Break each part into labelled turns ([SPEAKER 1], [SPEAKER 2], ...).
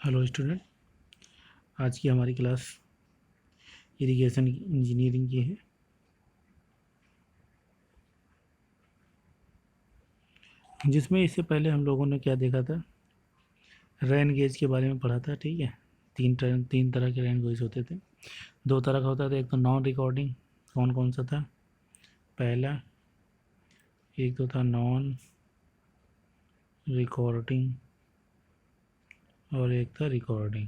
[SPEAKER 1] Hello student, आज की हमारी क्लास इरिगेशन इंजीनियरिंग की है। जिसमें इससे पहले हम लोगों ने क्या देखा था, रेन गेज के बारे में पढ़ा था। ठीक है, तीन तरह के रेन गेज होते थे। दो तरह का होता था, एक तो नॉन रिकॉर्डिंग। कौन कौन सा था? पहला, एक तो था नॉन रिकॉर्डिंग और एक था रिकॉर्डिंग।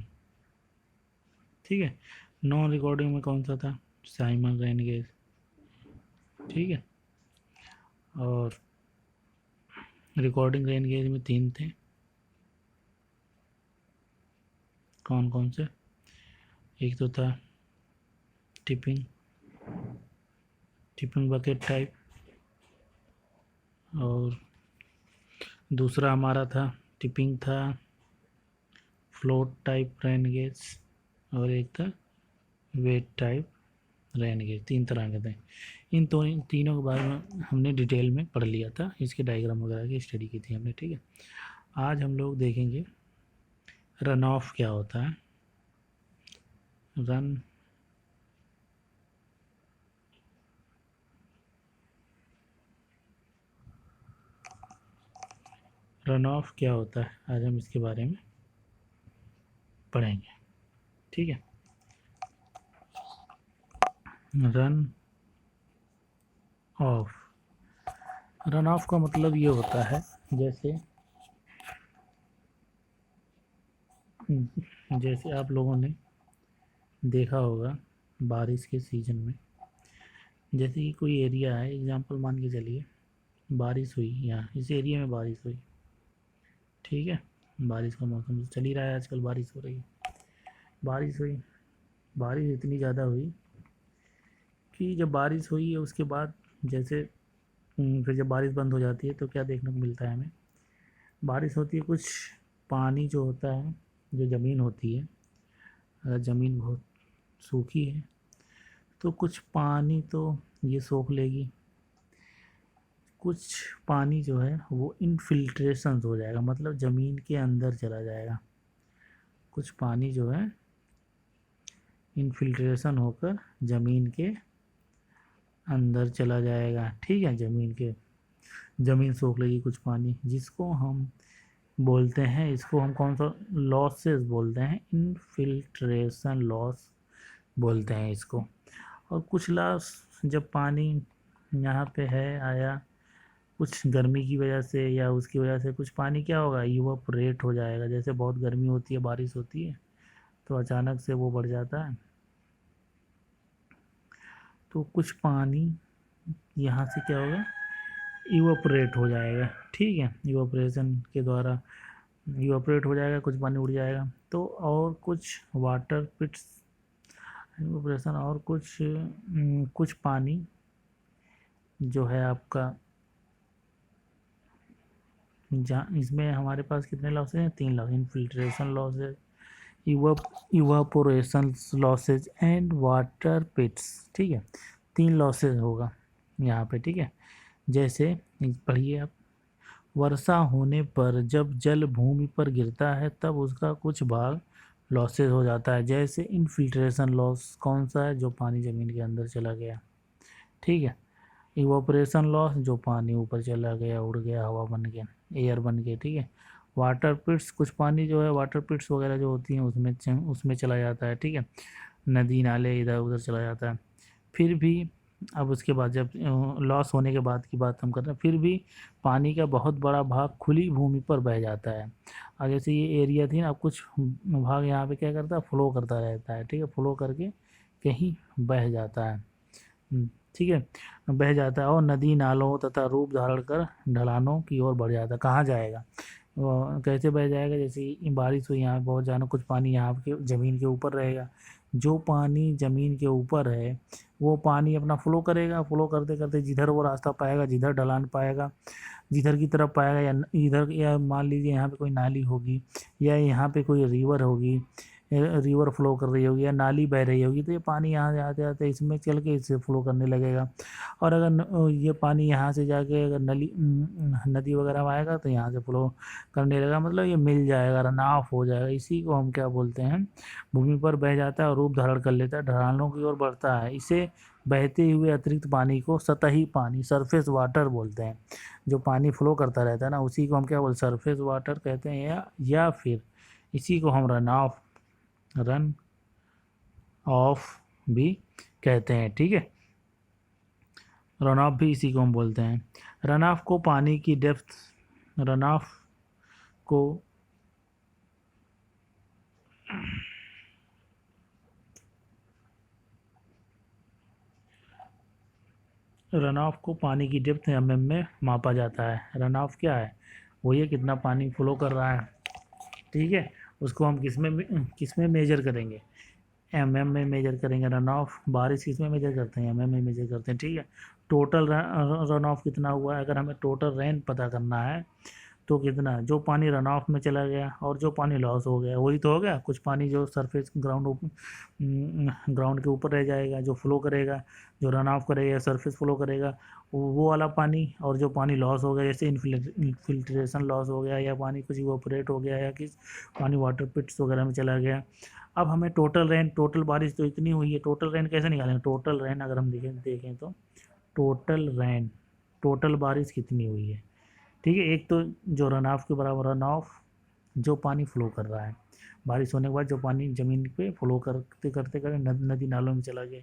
[SPEAKER 1] ठीक है, नॉन रिकॉर्डिंग में कौन सा था? Simon rain gauge. ठीक है, और रिकॉर्डिंग रेन गेज में तीन थे। कौन कौन से? एक तो था टिपिंग टिपिंग बकेट टाइप, और दूसरा हमारा था टिपिंग था फ्लोट टाइप रेन गेज, और एक था वेट टाइप रेन गेज। तीन तरह के थे। इन तीनों के बारे में हमने डिटेल में पढ़ लिया था, इसके डायग्राम वगैरह की स्टडी की थी हमने। ठीक है, आज हम लोग देखेंगे रन ऑफ क्या होता है। रन ऑफ क्या होता है, आज हम इसके बारे में पढ़ेंगे। ठीक है, रन ऑफ रन ऑफ का मतलब ये होता है, जैसे आप लोगों ने देखा होगा बारिश के सीज़न में, जैसे कि कोई एरिया है, एग्जांपल मान के चलिए बारिश हुई, यहाँ इस एरिया में बारिश हुई। ठीक है, बारिश का मौसम तो चल ही रहा है, आजकल बारिश हो रही है। बारिश हुई, बारिश इतनी ज़्यादा हुई कि जब बारिश हुई है उसके बाद जैसे फिर जब बारिश बंद हो जाती है तो क्या देखने को मिलता है हमें? बारिश होती है, कुछ पानी जो होता है, जो ज़मीन होती है, अगर ज़मीन बहुत सूखी है तो कुछ पानी तो ये सोख लेगी, कुछ पानी जो है वो इनफिल्ट्रेशन हो जाएगा, मतलब ज़मीन के अंदर चला जाएगा। कुछ पानी जो है इनफिल्ट्रेशन होकर ज़मीन के अंदर चला जाएगा। ठीक है, ज़मीन सोख लेगी कुछ पानी, जिसको हम बोलते हैं, इसको हम कौन सा लॉसेस बोलते हैं? इनफिल्ट्रेशन लॉस बोलते हैं इसको। और कुछ लॉस, जब पानी यहाँ पे है आया, कुछ गर्मी की वजह से या उसकी वजह से कुछ पानी क्या होगा, इवापोरेट हो जाएगा। जैसे बहुत गर्मी होती है, बारिश होती है तो अचानक से वो बढ़ जाता है, तो कुछ पानी यहाँ से क्या होगा, इवापोरेट हो जाएगा। ठीक है, इवापोरेशन के द्वारा इवापोरेट हो जाएगा, कुछ पानी उड़ जाएगा। तो और कुछ वाटर पिट्स इवापोरेशन, और कुछ पानी जो है आपका, जहाँ इसमें हमारे पास कितने लॉसेज हैं? तीन loss, infiltration losses, evaporation losses and water pits. ठीक है, तीन लॉसेज होगा यहाँ पे। ठीक है, जैसे पढ़िए आप, वर्षा होने पर जब जल भूमि पर गिरता है तब उसका कुछ भाग लॉसेज हो जाता है। जैसे इनफिल्ट्रेशन लॉस कौन सा है? जो पानी ज़मीन के अंदर चला गया। ठीक है, इवापोरेशन लॉस जो पानी ऊपर चला गया, उड़ गया, हवा बन के, एयर बन के। ठीक है, वाटर पिट्स कुछ पानी जो है, वाटर पिट्स वगैरह जो होती हैं उसमें चला जाता है। ठीक है, नदी नाले इधर उधर चला जाता है। फिर भी अब उसके बाद जब लॉस होने के बाद की बात हम कर रहे हैं, फिर भी पानी का बहुत बड़ा भाग खुली भूमि पर बह जाता है। और जैसे ये एरिया थी ना, अब कुछ भाग यहाँ पे क्या करता है, फ्लो करता रहता है। ठीक है, फ्लो करके कहीं बह जाता है। ठीक है, बह जाता है और नदी नालों तथा रूप धारण कर ढलानों की ओर बढ़ जाता है। कहाँ जाएगा वो, कैसे बह जाएगा? जैसे बारिश हुई, यहाँ बहुत जाना, कुछ पानी यहाँ के ज़मीन के ऊपर रहेगा। जो पानी ज़मीन के ऊपर है वो पानी अपना फ्लो करेगा, फ्लो करते करते जिधर वो रास्ता पाएगा, जिधर ढलान पाएगा, जिधर की तरफ पाएगा, या इधर, या मान लीजिए यहाँ पे कोई नाली होगी, या यहाँ पे कोई रिवर होगी, रिवर फ्लो कर रही होगी या नाली बह रही होगी, तो ये पानी यहाँ से आते आते इसमें चल के इससे फ्लो करने लगेगा। और अगर ये पानी यहाँ से जाके अगर नदी वगैरह में आएगा तो यहाँ से फ्लो करने लगेगा, मतलब ये मिल जाएगा, रन ऑफ हो जाएगा। इसी को हम क्या बोलते हैं, भूमि पर बह जाता है और रूप धारण कर लेता है, ढलानों की ओर बढ़ता है। इसे बहते हुए अतिरिक्त पानी को सतही पानी, सरफेस वाटर बोलते हैं। जो पानी फ्लो करता रहता है ना, उसी को हम क्या बोलते हैं, सरफेस वाटर कहते हैं, या फिर इसी को हम रन ऑफ भी कहते हैं। ठीक है, रन ऑफ भी इसी को हम बोलते हैं। रन ऑफ को पानी की डेप्थ, रन ऑफ को रन ऑफ को पानी की डेप्थ mm में मापा जाता है। रन ऑफ क्या है, वो ये कितना पानी फ्लो कर रहा है। ठीक है, उसको हम किस में मेजर करेंगे, mm में मेजर करेंगे। रन ऑफ बारिश किस में मेजर करते हैं, mm में मेजर करते हैं। ठीक है, टोटल रन ऑफ कितना हुआ है, अगर हमें टोटल रेन पता करना है तो कितना, जो पानी रन ऑफ में चला गया और जो पानी लॉस हो गया वही तो हो गया। कुछ पानी जो सरफेस ग्राउंड के ऊपर रह जाएगा, जो फ्लो करेगा, जो रन ऑफ करेगा, सरफेस फ्लो करेगा, वो वाला पानी। और जो पानी लॉस हो गया, जैसे इन्फिल्ट्रेशन लॉस हो गया, या पानी कुछ इवोपरेट हो गया, या किस पानी वाटर पिट्स वगैरह में चला गया। अब हमें टोटल बारिश तो इतनी हुई है, टोटल रेन कैसे निकालेंगे, टोटल रेन अगर हम देखें तो टोटल बारिश कितनी हुई है। ठीक है, एक तो जो रन ऑफ के बराबर, रन ऑफ जो पानी फ्लो कर रहा है, बारिश होने के बाद जो पानी ज़मीन पे फ्लो करते करते करते नदी नालों में चला गया,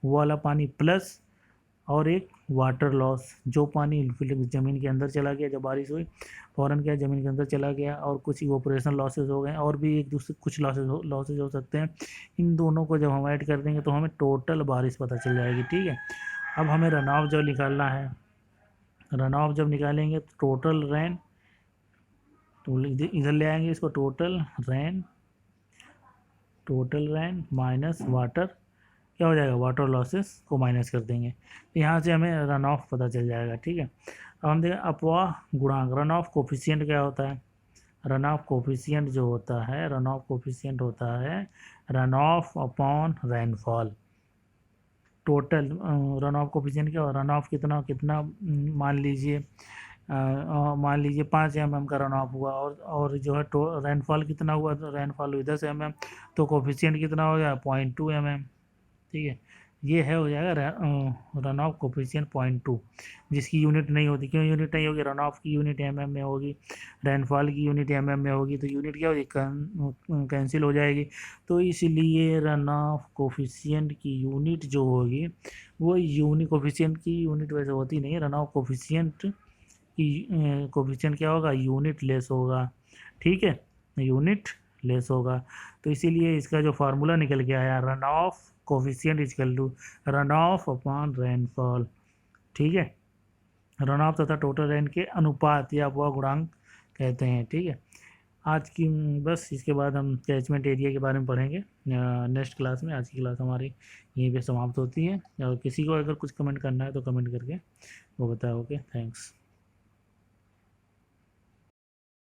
[SPEAKER 1] वो वाला पानी, प्लस और एक वाटर लॉस, जो पानी ज़मीन के अंदर चला गया, जब बारिश हुई फ़ौरन क्या ज़मीन के अंदर चला गया, और कुछ इवोपरेशन लॉसेज हो गए, और भी एक दूसरे कुछ लॉसेज हो सकते हैं। इन दोनों को जब हम ऐड कर देंगे तो हमें टोटल बारिश पता चल जाएगी। ठीक है, अब हमें रन ऑफ जो निकालना है, रन ऑफ जब निकालेंगे तो टोटल रेन, तो इधर ले आएंगे इसको, टोटल रेन माइनस वाटर, क्या हो जाएगा, वाटर लॉसेस को माइनस कर देंगे, तो यहाँ से हमें रन ऑफ पता चल जाएगा। ठीक है, अब हम देखें अपवाह गुणांक, रन ऑफ कोफिशिएंट क्या होता है, रन ऑफ कोफिशिएंट जो होता है, रन ऑफ कोफिशिएंट होता है runoff upon rainfall. Total run of coefficient क्या होगा, रन ऑफ कितना कितना, मान लीजिए 5 mm का रन ऑफ हुआ, और जो है रेनफॉल कितना हुआ, तो रेनफॉल हुई 10 mm, तो कोफिशिएंट कितना हो गया, 0.2 mm। ठीक है, ये है हो जाएगा रन ऑफ कोफिशिएंट 0.2, जिसकी यूनिट नहीं होती। क्यों यूनिट नहीं होगी, रन ऑफ की यूनिट mm में होगी, रेनफॉल की यूनिट mm में होगी, तो यूनिट क्या होगी, कैंसिल हो जाएगी। तो इसलिए रन ऑफ कोफिशिएंट की यूनिट जो होगी, वो कोफिशिएंट की यूनिट वैसे होती नहीं है, रन ऑफ कोफिशिएंट की कोफिशिएंट क्या होगा, यूनिट लेस होगा। ठीक है, यूनिट लेस होगा, तो इसीलिए इसका जो फार्मूला निकल के आया, runoff coefficient equal to runoff upon rainfall. ठीक है, रन ऑफ तथा टोटल रेन के अनुपात या अपवाह गुणांक कहते हैं। ठीक है, आज की बस इसके बाद हम कैचमेंट एरिया के बारे में पढ़ेंगे नेक्स्ट क्लास में। आज की क्लास हमारी यहीं पे समाप्त होती है, और किसी को अगर कुछ कमेंट करना है तो कमेंट करके वो बताओ। Okay, thanks.